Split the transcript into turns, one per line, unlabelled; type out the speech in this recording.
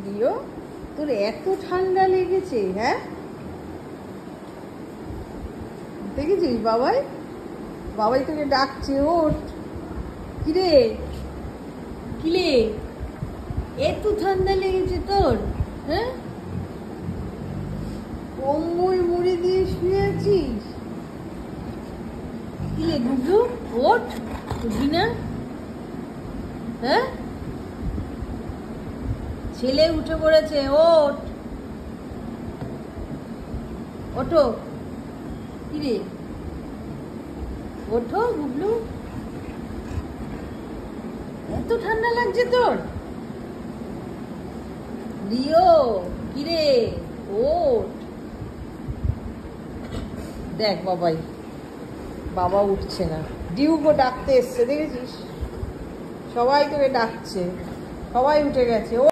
দিও, তোর এত ঠান্ডা লেগেছে? হ্যাঁ, দেখেছিস বাবাই? বাবাই তোকে ডাকছে, ওঠ। কিরে, কিরে, এত ঠান্ডা লেগেছে তোর? হ্যাঁ, কম্বল মুড়ি দিয়ে শুয়ে আছিস? কিরে গুগু, ওঠ, উঠবি না? হ্যাঁ, ছেলে উঠে পড়েছে, ওঠ, ওঠো। কিরে, ওঠো গুগলু, এত ঠান্ডা লাগছে তোর? রিও, কিরে, ওঠ। দেখ বাবাই, বাবা উঠছে না। ডিউকে ডাকতে এসছে, দেখেছিস? সবাই তোকে ডাকছে, সবাই উঠে গেছে।